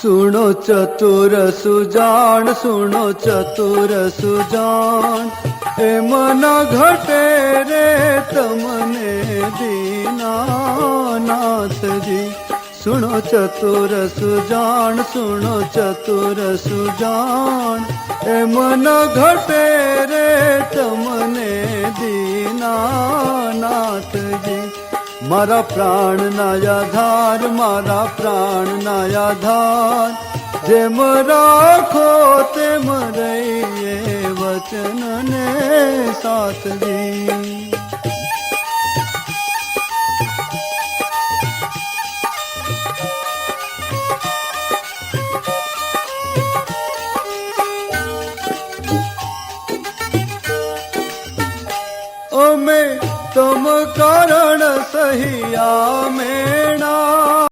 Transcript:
सुनो चतुर सुजान, सुनो चतुर सुजान, ए मन घटे रे तमने दीनानाथ जी। सुनो चतुर सुजान, सुनो चतुर सुजान, ए मन घटे रे तमने दीनानाथ जी। मारा प्राण ना आधार, मारा प्राण ना आधार, जेम राखो तेम रहिए वचन ने साथ जी। ओ मैं तुम कारण सहिया मेणा।